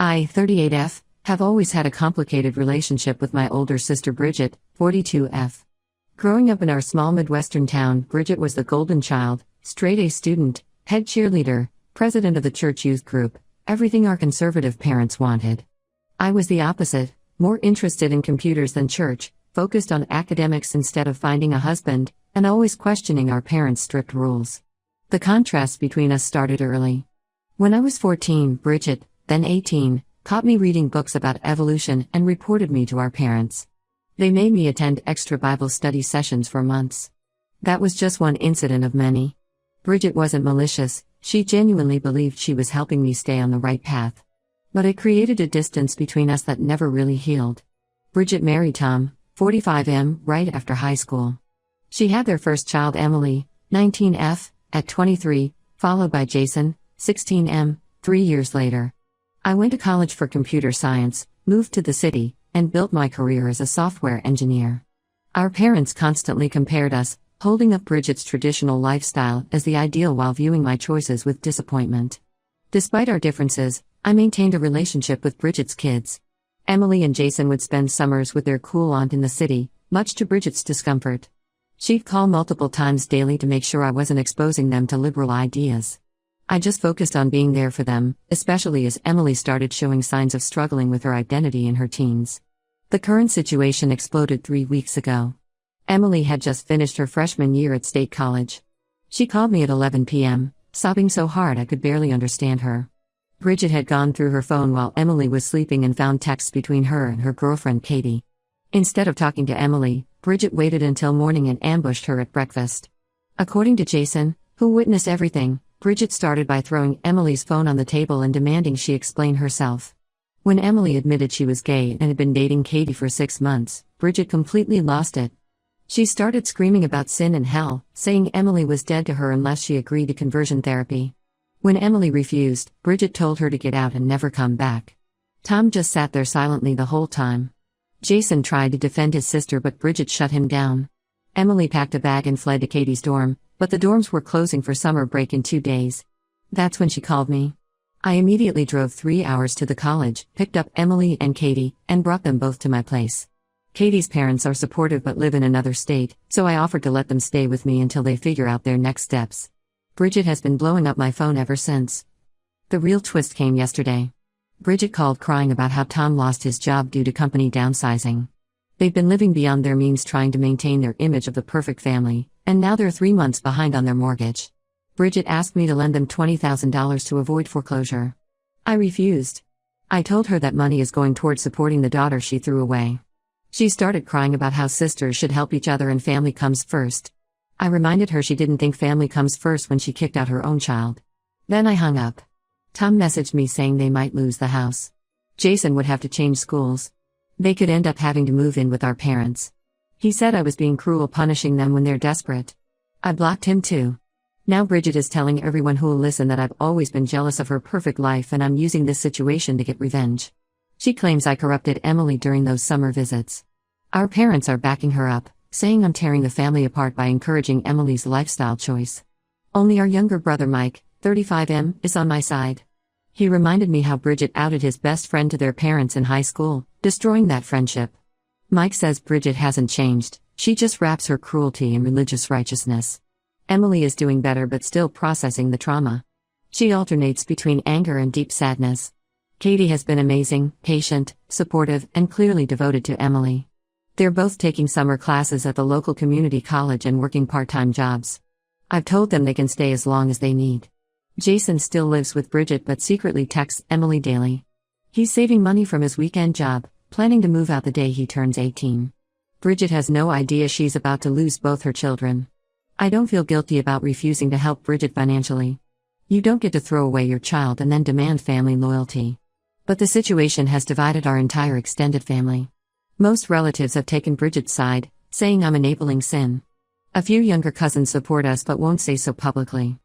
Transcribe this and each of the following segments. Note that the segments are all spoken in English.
I, 38F, have always had a complicated relationship with my older sister Bridget, 42F. Growing up in our small Midwestern town, Bridget was the golden child, straight-A student, head cheerleader, president of the church youth group, everything our conservative parents wanted. I was the opposite, more interested in computers than church, focused on academics instead of finding a husband, and always questioning our parents' strict rules. The contrast between us started early. When I was 14, Bridget, then 18, caught me reading books about evolution and reported me to our parents. They made me attend extra Bible study sessions for months. That was just one incident of many. Bridget wasn't malicious, she genuinely believed she was helping me stay on the right path. But it created a distance between us that never really healed. Bridget married Tom, 45M, right after high school. She had their first child, Emily, 19F, at 23, followed by Jason, 16M, 3 years later. I went to college for computer science, moved to the city, and built my career as a software engineer. Our parents constantly compared us, holding up Bridget's traditional lifestyle as the ideal while viewing my choices with disappointment. Despite our differences, I maintained a relationship with Bridget's kids. Emily and Jason would spend summers with their cool aunt in the city, much to Bridget's discomfort. She'd call multiple times daily to make sure I wasn't exposing them to liberal ideas. I just focused on being there for them, especially as Emily started showing signs of struggling with her identity in her teens. The current situation exploded 3 weeks ago. Emily had just finished her freshman year at State College. She called me at 11 p.m., sobbing so hard I could barely understand her. Bridget had gone through her phone while Emily was sleeping and found texts between her and her girlfriend Katie. Instead of talking to Emily, Bridget waited until morning and ambushed her at breakfast. According to Jason, who witnessed everything, Bridget started by throwing Emily's phone on the table and demanding she explain herself. When Emily admitted she was gay and had been dating Katie for 6 months, Bridget completely lost it. She started screaming about sin and hell, saying Emily was dead to her unless she agreed to conversion therapy. When Emily refused, Bridget told her to get out and never come back. Tom just sat there silently the whole time. Jason tried to defend his sister but Bridget shut him down. Emily packed a bag and fled to Katie's dorm, but the dorms were closing for summer break in 2 days. That's when she called me. I immediately drove 3 hours to the college, picked up Emily and Katie, and brought them both to my place. Katie's parents are supportive but live in another state, so I offered to let them stay with me until they figure out their next steps. Bridget has been blowing up my phone ever since. The real twist came yesterday. Bridget called crying about how Tom lost his job due to company downsizing. They've been living beyond their means trying to maintain their image of the perfect family, and now they're 3 months behind on their mortgage. Bridget asked me to lend them $20,000 to avoid foreclosure. I refused. I told her that money is going towards supporting the daughter she threw away. She started crying about how sisters should help each other and family comes first. I reminded her she didn't think family comes first when she kicked out her own child. Then I hung up. Tom messaged me saying they might lose the house. Jason would have to change schools. They could end up having to move in with our parents. He said I was being cruel punishing them when they're desperate. I blocked him too. Now Bridget is telling everyone who'll listen that I've always been jealous of her perfect life and I'm using this situation to get revenge. She claims I corrupted Emily during those summer visits. Our parents are backing her up, saying I'm tearing the family apart by encouraging Emily's lifestyle choice. Only our younger brother Mike, 35M, is on my side. He reminded me how Bridget outed his best friend to their parents in high school, destroying that friendship. Mike says Bridget hasn't changed, she just wraps her cruelty in religious righteousness. Emily is doing better but still processing the trauma. She alternates between anger and deep sadness. Katie has been amazing, patient, supportive, and clearly devoted to Emily. They're both taking summer classes at the local community college and working part-time jobs. I've told them they can stay as long as they need. Jason still lives with Bridget but secretly texts Emily daily. He's saving money from his weekend job, planning to move out the day he turns 18. Bridget has no idea she's about to lose both her children. I don't feel guilty about refusing to help Bridget financially. You don't get to throw away your child and then demand family loyalty. But the situation has divided our entire extended family. Most relatives have taken Bridget's side, saying I'm enabling sin. A few younger cousins support us but won't say so publicly.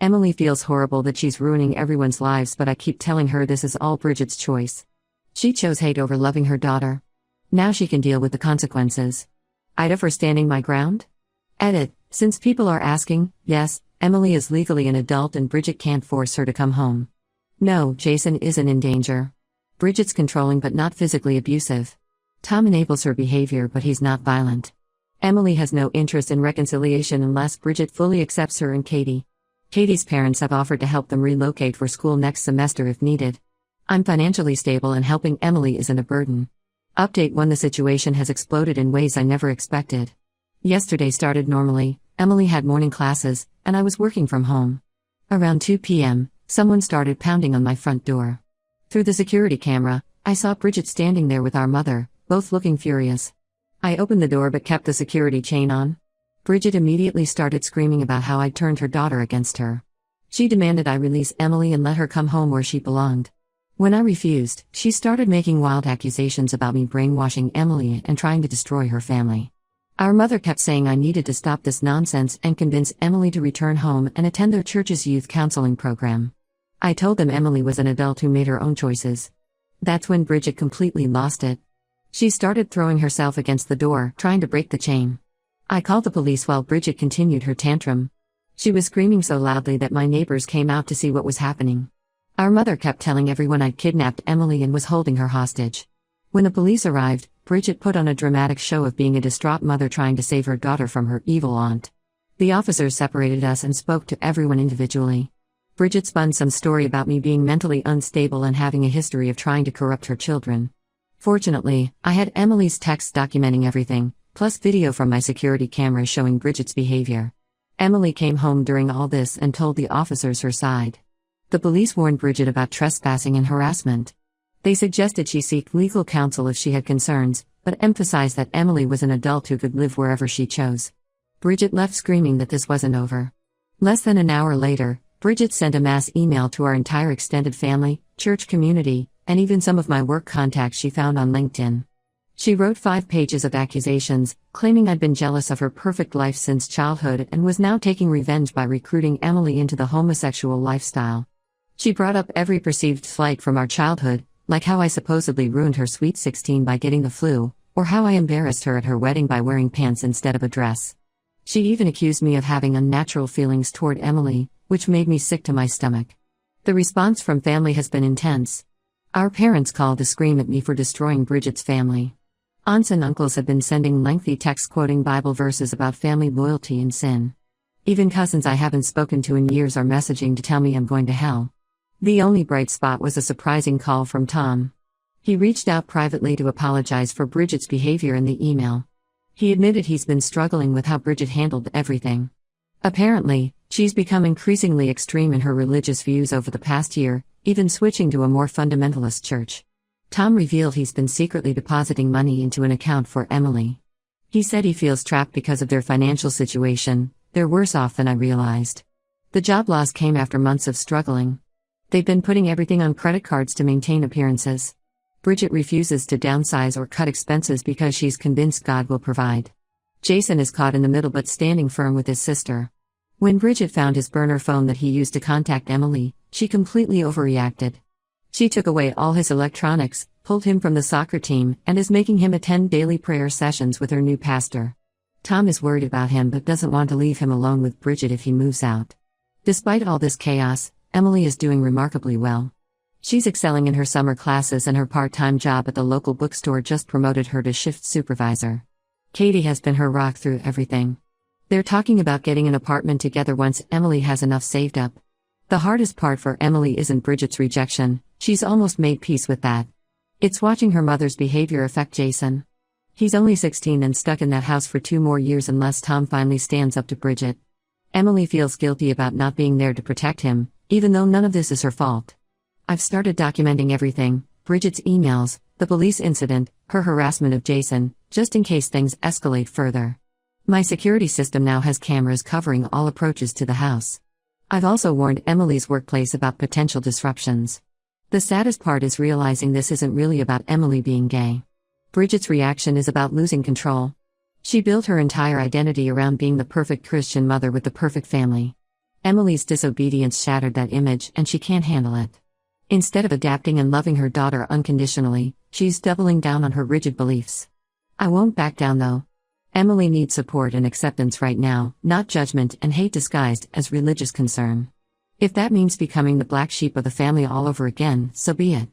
Emily feels horrible that she's ruining everyone's lives but I keep telling her this is all Bridget's choice. She chose hate over loving her daughter. Now she can deal with the consequences. Ida for standing my ground? Edit. Since people are asking, yes, Emily is legally an adult and Bridget can't force her to come home. No, Jason isn't in danger. Bridget's controlling but not physically abusive. Tom enables her behavior but he's not violent. Emily has no interest in reconciliation unless Bridget fully accepts her and Katie. Katie's parents have offered to help them relocate for school next semester if needed. I'm financially stable and helping Emily isn't a burden. Update 1: The situation has exploded in ways I never expected. Yesterday started normally, Emily had morning classes, and I was working from home. Around 2 p.m., someone started pounding on my front door. Through the security camera, I saw Bridget standing there with our mother, both looking furious. I opened the door but kept the security chain on. Bridget immediately started screaming about how I'd turned her daughter against her. She demanded I release Emily and let her come home where she belonged. When I refused, she started making wild accusations about me brainwashing Emily and trying to destroy her family. Our mother kept saying I needed to stop this nonsense and convince Emily to return home and attend their church's youth counseling program. I told them Emily was an adult who made her own choices. That's when Bridget completely lost it. She started throwing herself against the door, trying to break the chain. I called the police while Bridget continued her tantrum. She was screaming so loudly that my neighbors came out to see what was happening. Our mother kept telling everyone I'd kidnapped Emily and was holding her hostage. When the police arrived, Bridget put on a dramatic show of being a distraught mother trying to save her daughter from her evil aunt. The officers separated us and spoke to everyone individually. Bridget spun some story about me being mentally unstable and having a history of trying to corrupt her children. Fortunately, I had Emily's texts documenting everything, plus video from my security cameras showing Bridget's behavior. Emily came home during all this and told the officers her side. The police warned Bridget about trespassing and harassment. They suggested she seek legal counsel if she had concerns, but emphasized that Emily was an adult who could live wherever she chose. Bridget left screaming that this wasn't over. Less than an hour later, Bridget sent a mass email to our entire extended family, church community, and even some of my work contacts she found on LinkedIn. She wrote 5 pages of accusations, claiming I'd been jealous of her perfect life since childhood and was now taking revenge by recruiting Emily into the homosexual lifestyle. She brought up every perceived slight from our childhood, like how I supposedly ruined her sweet 16 by getting the flu, or how I embarrassed her at her wedding by wearing pants instead of a dress. She even accused me of having unnatural feelings toward Emily, which made me sick to my stomach. The response from family has been intense. Our parents called to scream at me for destroying Bridget's family. Aunts and uncles have been sending lengthy texts quoting Bible verses about family loyalty and sin. Even cousins I haven't spoken to in years are messaging to tell me I'm going to hell. The only bright spot was a surprising call from Tom. He reached out privately to apologize for Bridget's behavior in the email. He admitted he's been struggling with how Bridget handled everything. Apparently, she's become increasingly extreme in her religious views over the past year, even switching to a more fundamentalist church. Tom revealed he's been secretly depositing money into an account for Emily. He said he feels trapped because of their financial situation. They're worse off than I realized. The job loss came after months of struggling. They've been putting everything on credit cards to maintain appearances. Bridget refuses to downsize or cut expenses because she's convinced God will provide. Jason is caught in the middle but standing firm with his sister. When Bridget found his burner phone that he used to contact Emily, she completely overreacted. She took away all his electronics, pulled him from the soccer team, and is making him attend daily prayer sessions with her new pastor. Tom is worried about him but doesn't want to leave him alone with Bridget if he moves out. Despite all this chaos, Emily is doing remarkably well. She's excelling in her summer classes and her part-time job at the local bookstore just promoted her to shift supervisor. Katie has been her rock through everything. They're talking about getting an apartment together once Emily has enough saved up. The hardest part for Emily isn't Bridget's rejection, she's almost made peace with that. It's watching her mother's behavior affect Jason. He's only 16 and stuck in that house for 2 more years unless Tom finally stands up to Bridget. Emily feels guilty about not being there to protect him, even though none of this is her fault. I've started documenting everything, Bridget's emails, the police incident, her harassment of Jason, just in case things escalate further. My security system now has cameras covering all approaches to the house. I've also warned Emily's workplace about potential disruptions. The saddest part is realizing this isn't really about Emily being gay. Bridget's reaction is about losing control. She built her entire identity around being the perfect Christian mother with the perfect family. Emily's disobedience shattered that image and she can't handle it. Instead of adapting and loving her daughter unconditionally, she's doubling down on her rigid beliefs. I won't back down though. Emily needs support and acceptance right now, not judgment and hate disguised as religious concern. If that means becoming the black sheep of the family all over again, so be it.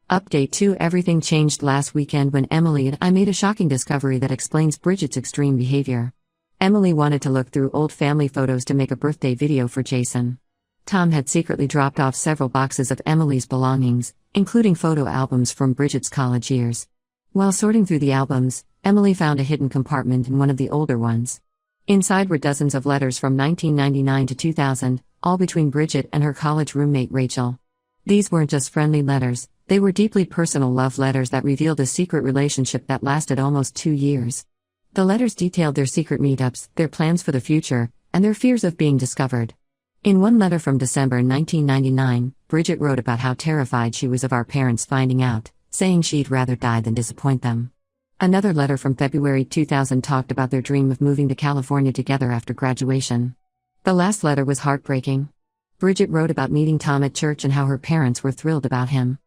Update 2: Everything changed last weekend when Emily and I made a shocking discovery that explains Bridget's extreme behavior. Emily wanted to look through old family photos to make a birthday video for Jason. Tom had secretly dropped off several boxes of Emily's belongings, including photo albums from Bridget's college years. While sorting through the albums, Emily found a hidden compartment in one of the older ones. Inside were dozens of letters from 1999 to 2000, all between Bridget and her college roommate Rachel. These weren't just friendly letters, they were deeply personal love letters that revealed a secret relationship that lasted almost 2 years. The letters detailed their secret meetups, their plans for the future, and their fears of being discovered. In one letter from December 1999, Bridget wrote about how terrified she was of our parents finding out, saying she'd rather die than disappoint them. Another letter from February 2000 talked about their dream of moving to California together after graduation. The last letter was heartbreaking. Bridget wrote about meeting Tom at church and how her parents were thrilled about him.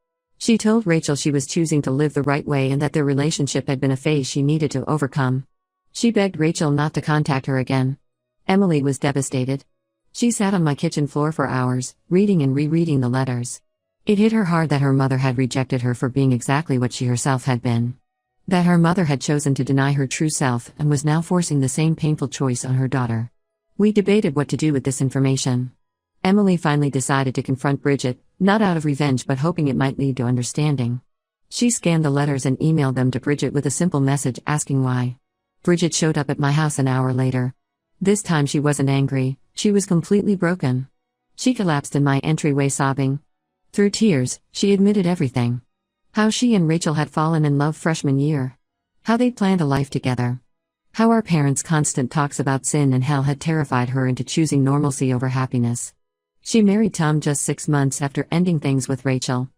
She told Rachel she was choosing to live the right way and that their relationship had been a phase she needed to overcome. She begged Rachel not to contact her again. Emily was devastated. She sat on my kitchen floor for hours, reading and rereading the letters. It hit her hard that her mother had rejected her for being exactly what she herself had been. That her mother had chosen to deny her true self and was now forcing the same painful choice on her daughter. We debated what to do with this information. Emily finally decided to confront Bridget, not out of revenge but hoping it might lead to understanding. She scanned the letters and emailed them to Bridget with a simple message asking why. Bridget showed up at my house an hour later. This time she wasn't angry, she was completely broken. She collapsed in my entryway sobbing. Through tears, she admitted everything. How she and Rachel had fallen in love freshman year. How they'd planned a life together. How our parents' constant talks about sin and hell had terrified her into choosing normalcy over happiness. She married Tom just 6 months after ending things with Rachel.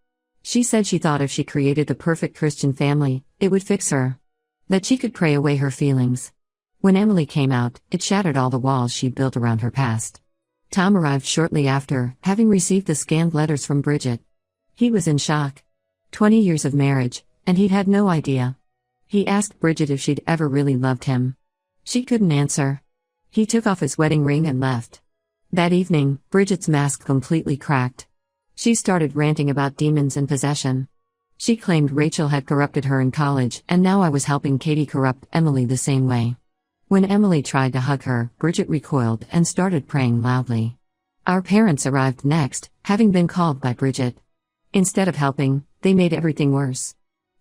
She said she thought if she created the perfect Christian family, it would fix her. That she could pray away her feelings. When Emily came out, it shattered all the walls she'd built around her past. Tom arrived shortly after, having received the scanned letters from Bridget. He was in shock. 20 years of marriage, and he'd had no idea. He asked Bridget if she'd ever really loved him. She couldn't answer. He took off his wedding ring and left. That evening, Bridget's mask completely cracked. She started ranting about demons and possession. She claimed Rachel had corrupted her in college, and now I was helping Katie corrupt Emily the same way. When Emily tried to hug her, Bridget recoiled and started praying loudly. Our parents arrived next, having been called by Bridget. Instead of helping, they made everything worse.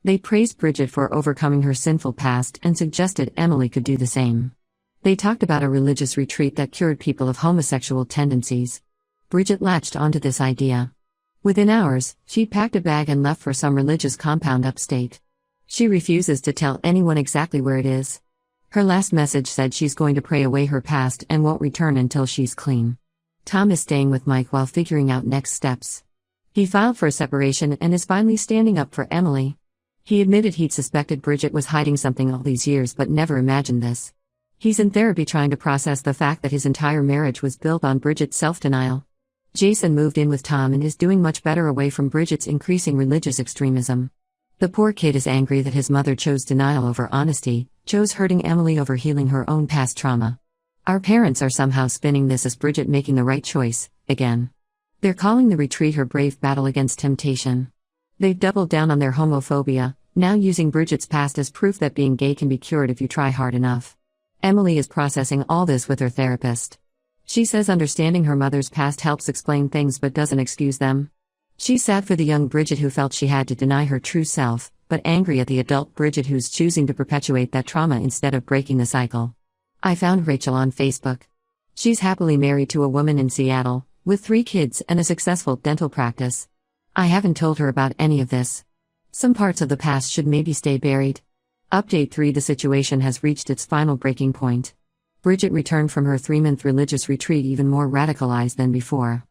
They praised Bridget for overcoming her sinful past and suggested Emily could do the same. They talked about a religious retreat that cured people of homosexual tendencies. Bridget latched onto this idea. Within hours, she packed a bag and left for some religious compound upstate. She refuses to tell anyone exactly where it is. Her last message said she's going to pray away her past and won't return until she's clean. Tom is staying with Mike while figuring out next steps. He filed for a separation and is finally standing up for Emily. He admitted he'd suspected Bridget was hiding something all these years but never imagined this. He's in therapy trying to process the fact that his entire marriage was built on Bridget's self-denial. Jason moved in with Tom and is doing much better away from Bridget's increasing religious extremism. The poor kid is angry that his mother chose denial over honesty, chose hurting Emily over healing her own past trauma. Our parents are somehow spinning this as Bridget making the right choice, again. They're calling the retreat her brave battle against temptation. They've doubled down on their homophobia, now using Bridget's past as proof that being gay can be cured if you try hard enough. Emily is processing all this with her therapist. She says understanding her mother's past helps explain things but doesn't excuse them. She's sad for the young Bridget who felt she had to deny her true self, but angry at the adult Bridget who's choosing to perpetuate that trauma instead of breaking the cycle. I found Rachel on Facebook. She's happily married to a woman in Seattle, with 3 kids and a successful dental practice. I haven't told her about any of this. Some parts of the past should maybe stay buried. Update 3: The situation has reached its final breaking point. Bridget returned from her 3-month religious retreat even more radicalized than before.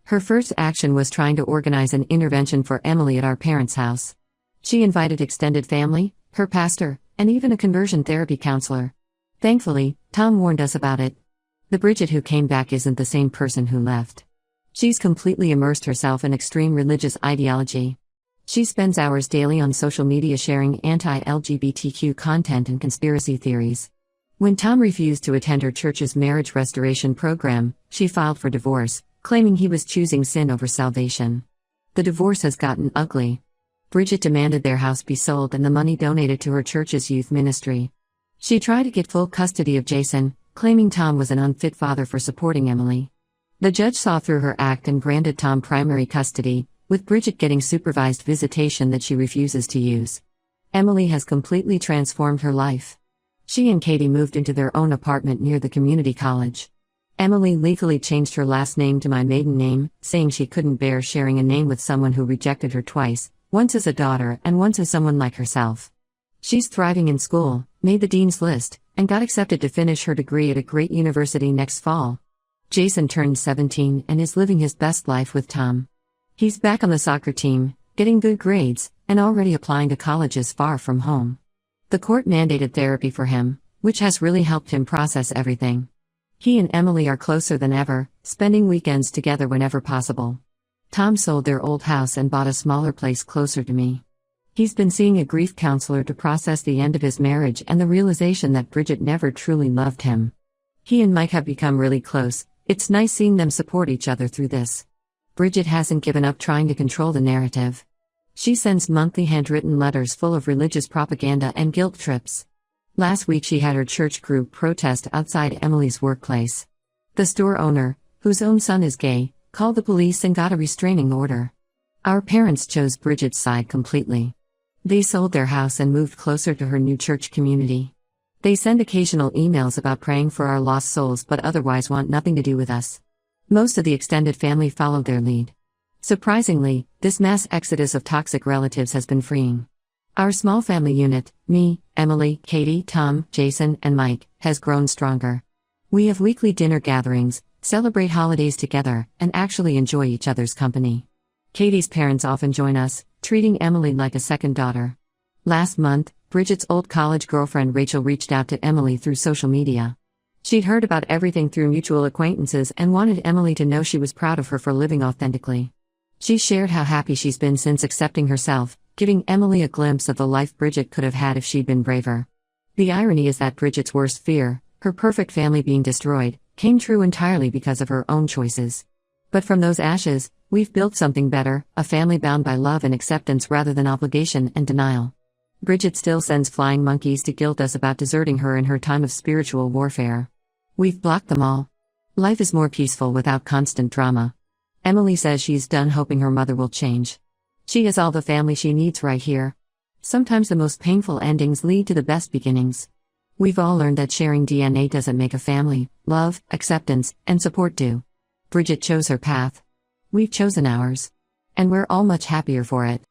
Her first action was trying to organize an intervention for Emily at our parents' house. She invited extended family, her pastor, and even a conversion therapy counselor. Thankfully, Tom warned us about it. The Bridget who came back isn't the same person who left. She's completely immersed herself in extreme religious ideology. She spends hours daily on social media sharing anti-LGBTQ content and conspiracy theories. When Tom refused to attend her church's marriage restoration program, she filed for divorce, claiming he was choosing sin over salvation. The divorce has gotten ugly. Bridget demanded their house be sold and the money donated to her church's youth ministry. She tried to get full custody of Jason, claiming Tom was an unfit father for supporting Emily. The judge saw through her act and granted Tom primary custody, with Bridget getting supervised visitation that she refuses to use. Emily has completely transformed her life. She and Katie moved into their own apartment near the community college. Emily legally changed her last name to my maiden name, saying she couldn't bear sharing a name with someone who rejected her twice, once as a daughter and once as someone like herself. She's thriving in school, made the dean's list, and got accepted to finish her degree at a great university next fall. Jason turned 17 and is living his best life with Tom. He's back on the soccer team, getting good grades, and already applying to colleges far from home. The court mandated therapy for him, which has really helped him process everything. He and Emily are closer than ever, spending weekends together whenever possible. Tom sold their old house and bought a smaller place closer to me. He's been seeing a grief counselor to process the end of his marriage and the realization that Bridget never truly loved him. He and Mike have become really close. It's nice seeing them support each other through this. Bridget hasn't given up trying to control the narrative. She sends monthly handwritten letters full of religious propaganda and guilt trips. Last week she had her church group protest outside Emily's workplace. The store owner, whose own son is gay, called the police and got a restraining order. Our parents chose Bridget's side completely. They sold their house and moved closer to her new church community. They send occasional emails about praying for our lost souls but otherwise want nothing to do with us. Most of the extended family followed their lead. Surprisingly, this mass exodus of toxic relatives has been freeing. Our small family unit, me, Emily, Katie, Tom, Jason, and Mike, has grown stronger. We have weekly dinner gatherings, celebrate holidays together, and actually enjoy each other's company. Katie's parents often join us, treating Emily like a second daughter. Last month, Bridget's old college girlfriend Rachel reached out to Emily through social media. She'd heard about everything through mutual acquaintances and wanted Emily to know she was proud of her for living authentically. She shared how happy she's been since accepting herself, giving Emily a glimpse of the life Bridget could have had if she'd been braver. The irony is that Bridget's worst fear, her perfect family being destroyed, came true entirely because of her own choices. But from those ashes, we've built something better, a family bound by love and acceptance rather than obligation and denial. Bridget still sends flying monkeys to guilt us about deserting her in her time of spiritual warfare. We've blocked them all. Life is more peaceful without constant drama. Emily says she's done hoping her mother will change. She has all the family she needs right here. Sometimes the most painful endings lead to the best beginnings. We've all learned that sharing DNA doesn't make a family. Love, acceptance, and support do. Bridget chose her path. We've chosen ours. And we're all much happier for it.